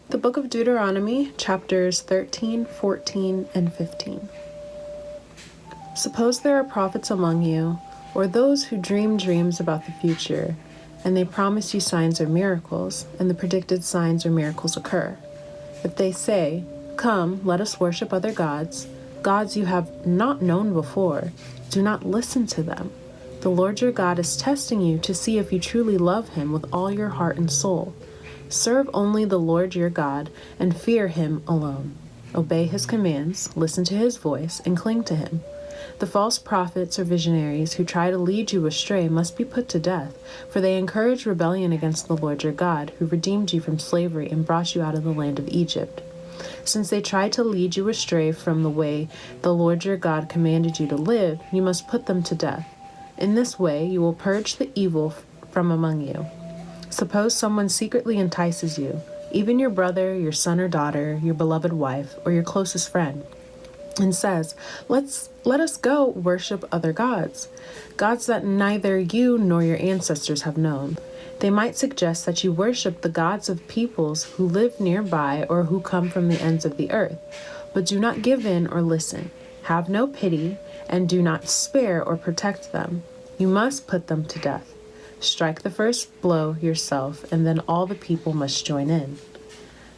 The book of Deuteronomy, chapters 13, 14, and 15. Suppose there are prophets among you, or those who dream dreams about the future, and they promise you signs or miracles, and the predicted signs or miracles occur. If they say, "Come, let us worship other gods," gods you have not known before, do not listen to them. The Lord your God is testing you to see if you truly love him with all your heart and soul. Serve only the Lord your God and fear him alone. Obey his commands, listen to his voice, and cling to him. The false prophets or visionaries who try to lead you astray must be put to death, for they encourage rebellion against the Lord your God, who redeemed you from slavery and brought you out of the land of Egypt. Since they tried to lead you astray from the way the Lord your God commanded you to live, you must put them to death. In this way you will purge the evil from among you. Suppose someone secretly entices you, even your brother, your son or daughter, your beloved wife, or your closest friend, and says, Let us go worship other gods, gods that neither you nor your ancestors have known. They might suggest that you worship the gods of peoples who live nearby or who come from the ends of the earth. But do not give in or listen. Have no pity, and do not spare or protect them. You must put them to death. Strike the first blow yourself, and then all the people must join in.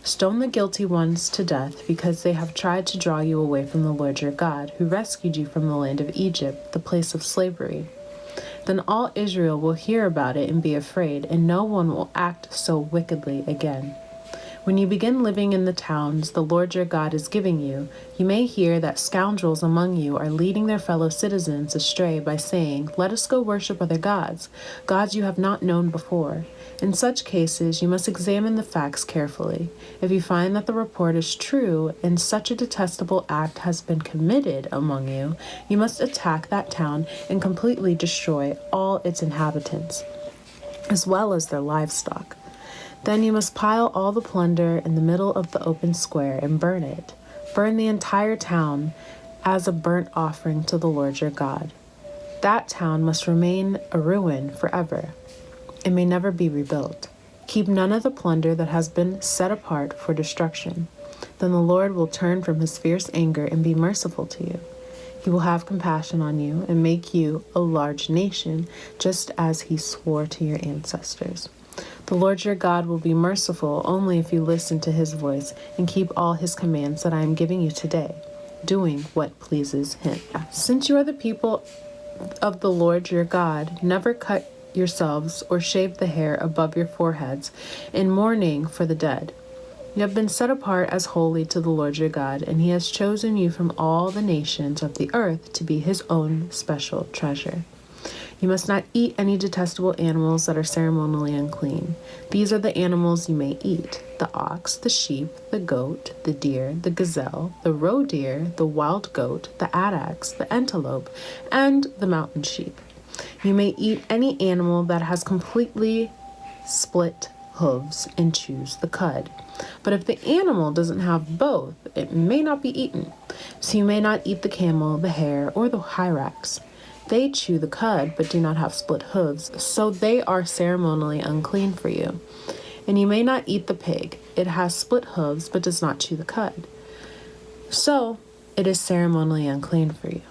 Stone the guilty ones to death because they have tried to draw you away from the Lord your God, who rescued you from the land of Egypt, the place of slavery. Then all Israel will hear about it and be afraid, and no one will act so wickedly again. When you begin living in the towns the Lord your God is giving you, you may hear that scoundrels among you are leading their fellow citizens astray by saying, "Let us go worship other gods, gods you have not known before." In such cases, you must examine the facts carefully. If you find that the report is true and such a detestable act has been committed among you, you must attack that town and completely destroy all its inhabitants, as well as their livestock. Then you must pile all the plunder in the middle of the open square and burn it. Burn the entire town as a burnt offering to the Lord your God. That town must remain a ruin forever. It may never be rebuilt. Keep none of the plunder that has been set apart for destruction. Then the Lord will turn from his fierce anger and be merciful to you. He will have compassion on you and make you a large nation, just as he swore to your ancestors. The Lord your God will be merciful only if you listen to his voice and keep all his commands that I am giving you today, doing what pleases him. Since you are the people of the Lord your God, never cut yourselves or shave the hair above your foreheads in mourning for the dead. You have been set apart as holy to the Lord your God, and he has chosen you from all the nations of the earth to be his own special treasure. You must not eat any detestable animals that are ceremonially unclean. These are the animals you may eat: the ox, the sheep, the goat, the deer, the gazelle, the roe deer, the wild goat, the addax, the antelope, and the mountain sheep. You may eat any animal that has completely split hooves and choose the cud. But if the animal doesn't have both, it may not be eaten. So you may not eat the camel, the hare, or the hyrax. They chew the cud, but do not have split hooves, so they are ceremonially unclean for you. And you may not eat the pig. It has split hooves, but does not chew the cud, so it is ceremonially unclean for you.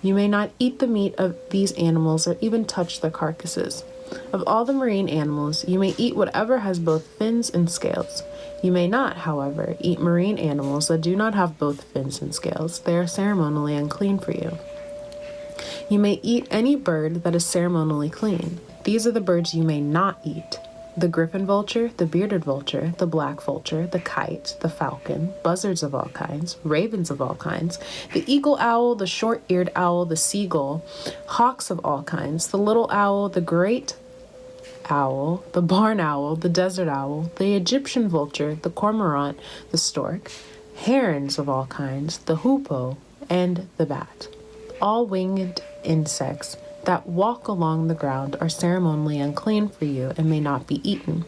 You may not eat the meat of these animals or even touch their carcasses. Of all the marine animals, you may eat whatever has both fins and scales. You may not, however, eat marine animals that do not have both fins and scales. They are ceremonially unclean for you. You may eat any bird that is ceremonially clean. These are the birds you may not eat: the griffin vulture, the bearded vulture, the black vulture, the kite, the falcon, buzzards of all kinds, ravens of all kinds, the eagle owl, the short-eared owl, the seagull, hawks of all kinds, the little owl, the great owl, the barn owl, the desert owl, the Egyptian vulture, the cormorant, the stork, herons of all kinds, the hoopoe, and the bat. All winged insects that walk along the ground are ceremonially unclean for you and may not be eaten,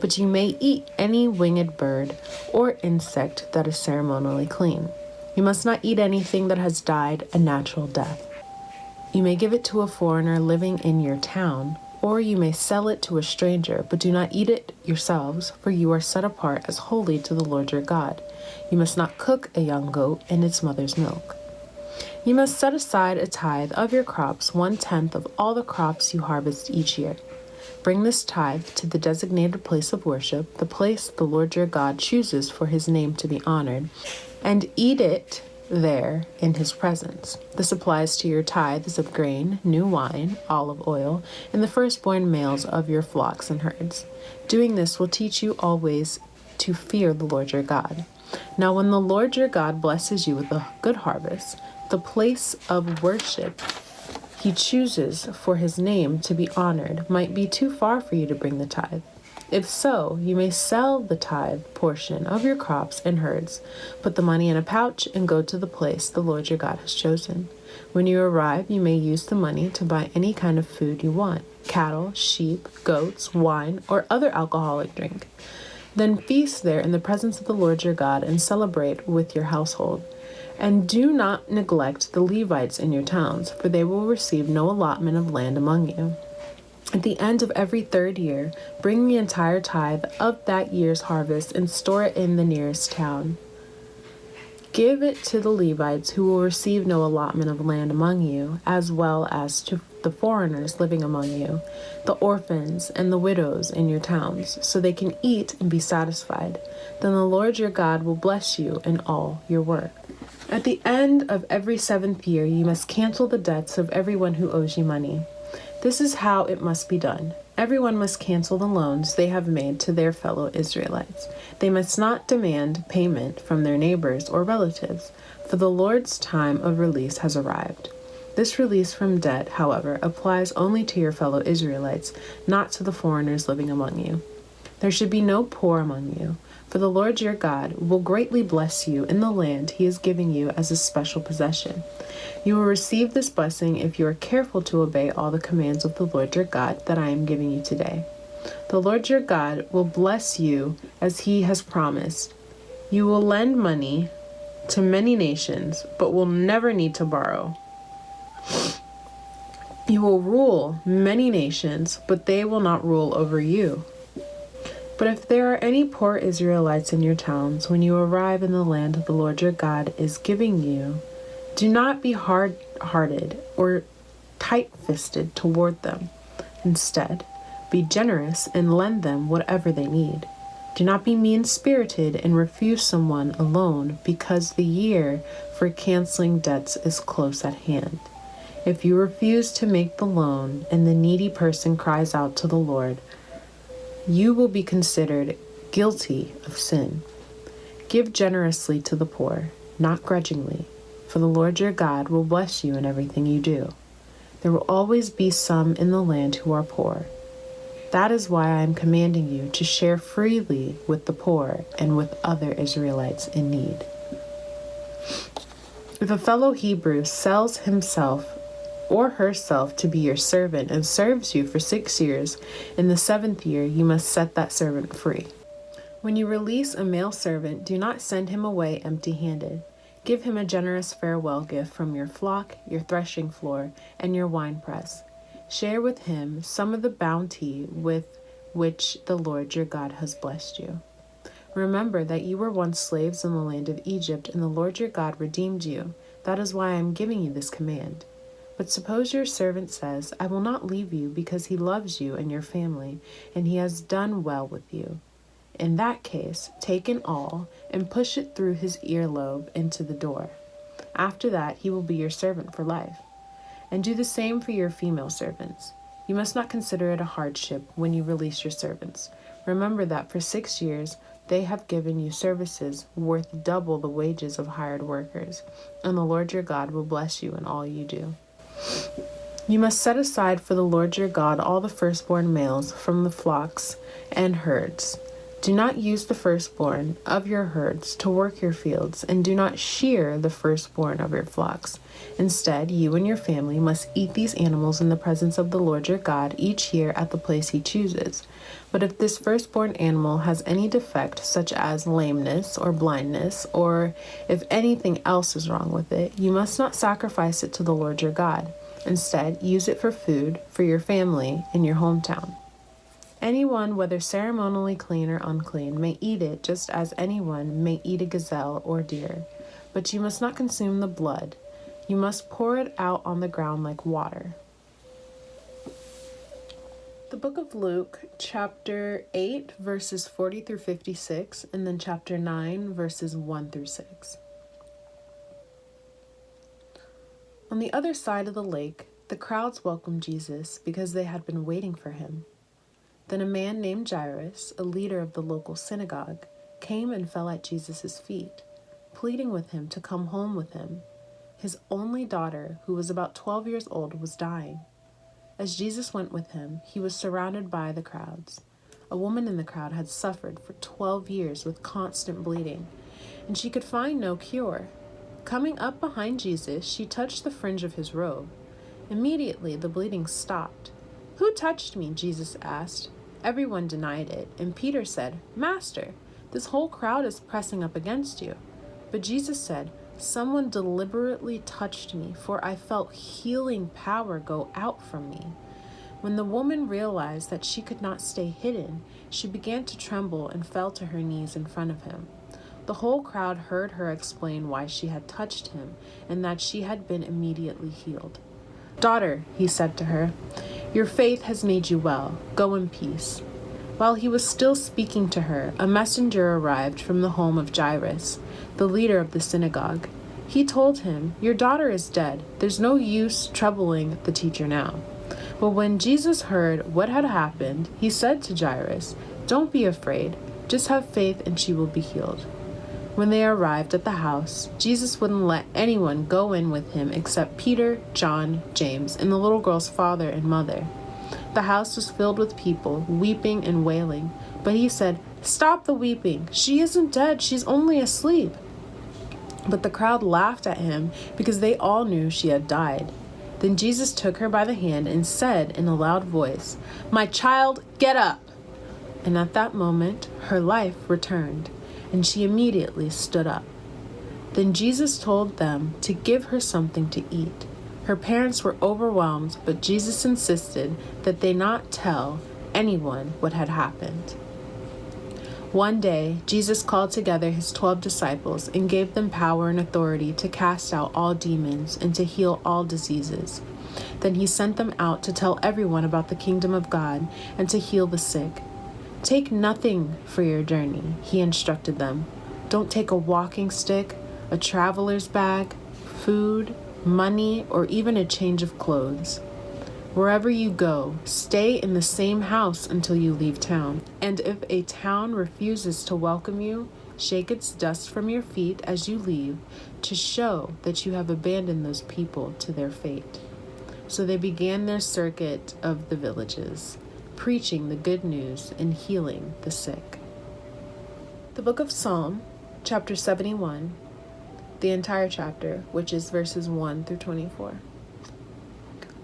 but you may eat any winged bird or insect that is ceremonially clean. You must not eat anything that has died a natural death. You may give it to a foreigner living in your town, Or you may sell it to a stranger, but do not eat it yourselves, for you are set apart as holy to the Lord your God. You must not cook a young goat in its mother's milk. You must set aside a tithe of your crops, 1/10 of all the crops you harvest each year. Bring this tithe to the designated place of worship, the place the Lord your God chooses for his name to be honored, and eat it there in his presence. This applies to your tithes of grain, new wine, olive oil, and the firstborn males of your flocks and herds. Doing this will teach you always to fear the Lord your God. Now, when the Lord your God blesses you with a good harvest, the place of worship he chooses for his name to be honored might be too far for you to bring the tithe. If so, you may sell the tithe portion of your crops and herds, put the money in a pouch, and go to the place the Lord your God has chosen. When you arrive, you may use the money to buy any kind of food you want: cattle, sheep, goats, wine, or other alcoholic drink. Then feast there in the presence of the Lord your God and celebrate with your household. And do not neglect the Levites in your towns, for they will receive no allotment of land among you. At the end of every 3rd year, bring the entire tithe of that year's harvest and store it in the nearest town. Give it to the Levites, who will receive no allotment of land among you, as well as to the foreigners living among you, the orphans and the widows in your towns, so they can eat and be satisfied. Then the Lord your God will bless you in all your work. At the end of every 7th year, you must cancel the debts of everyone who owes you money. This is how it must be done. Everyone must cancel the loans they have made to their fellow Israelites. They must not demand payment from their neighbors or relatives, for the Lord's time of release has arrived. This release from debt, however, applies only to your fellow Israelites, not to the foreigners living among you. There should be no poor among you, for the Lord your God will greatly bless you in the land he is giving you as a special possession. You will receive this blessing if you are careful to obey all the commands of the Lord your God that I am giving you today. The Lord your God will bless you as he has promised. You will lend money to many nations, but will never need to borrow. You will rule many nations, but they will not rule over you. But if there are any poor Israelites in your towns, when you arrive in the land the Lord your God is giving you, do not be hard-hearted or tight-fisted toward them. Instead, be generous and lend them whatever they need. Do not be mean-spirited and refuse someone a loan, because the year for canceling debts is close at hand. If you refuse to make the loan and the needy person cries out to the Lord, you will be considered guilty of sin. Give generously to the poor, not grudgingly, for the Lord your God will bless you in everything you do. There will always be some in the land who are poor. That is why I am commanding you to share freely with the poor and with other Israelites in need. If a fellow Hebrew sells himself or herself to be your servant and serves you for 6 years, in the 7th year you must set that servant free. When you release a male servant, do not send him away empty-handed. Give him a generous farewell gift from your flock, your threshing floor, and your winepress. Share with him some of the bounty with which the Lord your God has blessed you. Remember that you were once slaves in the land of Egypt, and the Lord your God redeemed you. That is why I am giving you this command. But suppose your servant says, I will not leave you because he loves you and your family, and he has done well with you. In that case, take an awl and push it through his earlobe into the door. After that, he will be your servant for life. And do the same for your female servants. You must not consider it a hardship when you release your servants. Remember that for 6 years, they have given you services worth double the wages of hired workers, and the Lord your God will bless you in all you do. You must set aside for the Lord your God all the firstborn males from the flocks and herds. Do not use the firstborn of your herds to work your fields, and do not shear the firstborn of your flocks. Instead, you and your family must eat these animals in the presence of the Lord your God each year at the place he chooses. But if this firstborn animal has any defect, such as lameness or blindness, or if anything else is wrong with it, you must not sacrifice it to the Lord your God. Instead, use it for food for your family in your hometown. Anyone, whether ceremonially clean or unclean, may eat it just as anyone may eat a gazelle or deer. But you must not consume the blood. You must pour it out on the ground like water. The book of Luke, chapter 8, verses 40 through 56, and then chapter 9, verses 1 through 6. On the other side of the lake, the crowds welcomed Jesus because they had been waiting for him. Then a man named Jairus, a leader of the local synagogue, came and fell at Jesus' feet, pleading with him to come home with him. His only daughter, who was about 12 years old, was dying. As Jesus went with him, he was surrounded by the crowds. A woman in the crowd had suffered for 12 years with constant bleeding, and she could find no cure. Coming up behind Jesus, she touched the fringe of his robe. Immediately, the bleeding stopped. "Who touched me?" Jesus asked. Everyone denied it, and Peter said, "Master, this whole crowd is pressing up against you." But Jesus said, "Someone deliberately touched me, for I felt healing power go out from me." When the woman realized that she could not stay hidden, she began to tremble and fell to her knees in front of him. The whole crowd heard her explain why she had touched him and that she had been immediately healed. "Daughter," he said to her, "your faith has made you well. Go in peace." While he was still speaking to her, a messenger arrived from the home of Jairus, the leader of the synagogue. He told him, "Your daughter is dead. There's no use troubling the teacher now." But when Jesus heard what had happened, he said to Jairus, "Don't be afraid. Just have faith and she will be healed." When they arrived at the house, Jesus wouldn't let anyone go in with him except Peter, John, James, and the little girl's father and mother. The house was filled with people, weeping and wailing. But he said, "Stop the weeping. She isn't dead. She's only asleep." But the crowd laughed at him because they all knew she had died. Then Jesus took her by the hand and said in a loud voice, "My child, get up!" And at that moment, her life returned, and she immediately stood up. Then Jesus told them to give her something to eat. Her parents were overwhelmed, but Jesus insisted that they not tell anyone what had happened. One day, Jesus called together his 12 disciples and gave them power and authority to cast out all demons and to heal all diseases. Then he sent them out to tell everyone about the kingdom of God and to heal the sick. "Take nothing for your journey," he instructed them. "Don't take a walking stick, a traveler's bag, food, money, or even a change of clothes. Wherever you go, stay in the same house until you leave town. And if a town refuses to welcome you, shake its dust from your feet as you leave to show that you have abandoned those people to their fate." So they began their circuit of the villages, preaching the good news and healing the sick. The book of Psalm, chapter 71, the entire chapter, which is verses 1 through 24.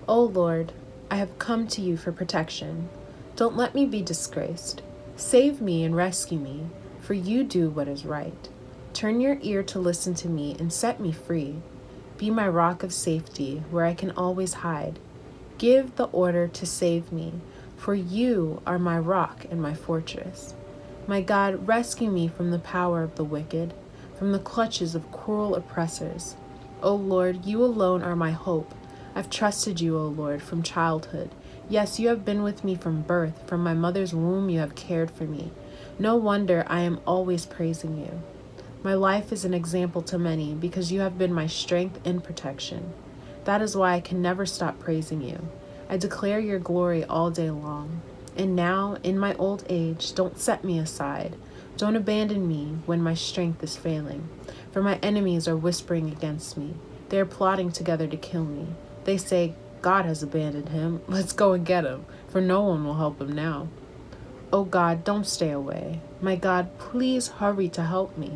O Lord, I have come to you for protection. Don't let me be disgraced. Save me and rescue me, for you do what is right. Turn your ear to listen to me and set me free. Be my rock of safety, where I can always hide. Give the order to save me, for you are my rock and my fortress. My God, rescue me from the power of the wicked, from the clutches of cruel oppressors. O Lord, you alone are my hope. I've trusted you, O Lord, from childhood. Yes, you have been with me from birth. From my mother's womb, you have cared for me. No wonder I am always praising you. My life is an example to many because you have been my strength and protection. That is why I can never stop praising you. I declare your glory all day long. And now, in my old age, don't set me aside. Don't abandon me when my strength is failing. For my enemies are whispering against me. They are plotting together to kill me. They say, God has abandoned him. Let's go and get him, for no one will help him now. Oh God, don't stay away. My God, please hurry to help me.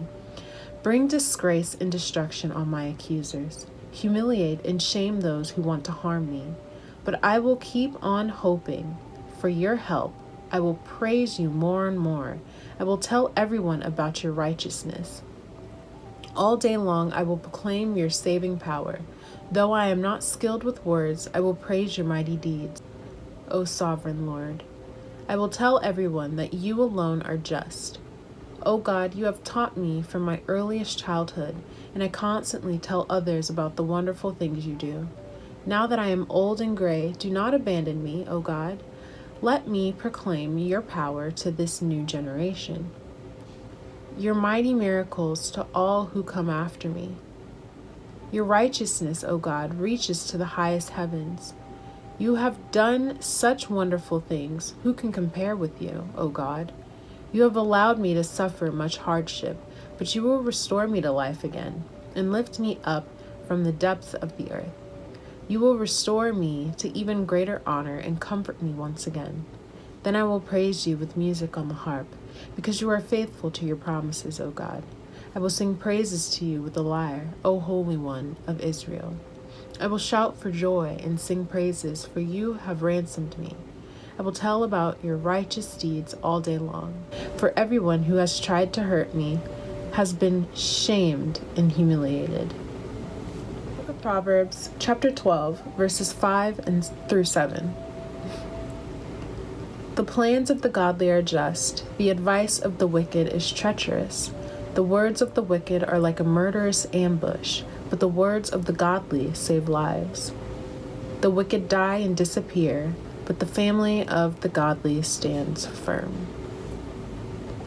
Bring disgrace and destruction on my accusers. Humiliate and shame those who want to harm me. But I will keep on hoping for your help. I will praise you more and more. I will tell everyone about your righteousness. All day long I will proclaim your saving power. Though I am not skilled with words, I will praise your mighty deeds, O sovereign Lord. I will tell everyone that you alone are just. O God, you have taught me from my earliest childhood, and I constantly tell others about the wonderful things you do. Now that I am old and gray, do not abandon me, O God. Let me proclaim your power to this new generation, your mighty miracles to all who come after me. Your righteousness, O God, reaches to the highest heavens. You have done such wonderful things. Who can compare with you, O God? You have allowed me to suffer much hardship, but you will restore me to life again and lift me up from the depths of the earth. You will restore me to even greater honor and comfort me once again. Then I will praise you with music on the harp, because you are faithful to your promises, O God. I will sing praises to you with the lyre, O Holy One of Israel. I will shout for joy and sing praises, for you have ransomed me. I will tell about your righteous deeds all day long, for everyone who has tried to hurt me has been shamed and humiliated. Book of Proverbs, chapter 12, verses 5 through 7. The plans of the godly are just, the advice of the wicked is treacherous. The words of the wicked are like a murderous ambush, but the words of the godly save lives. The wicked die and disappear, but the family of the godly stands firm.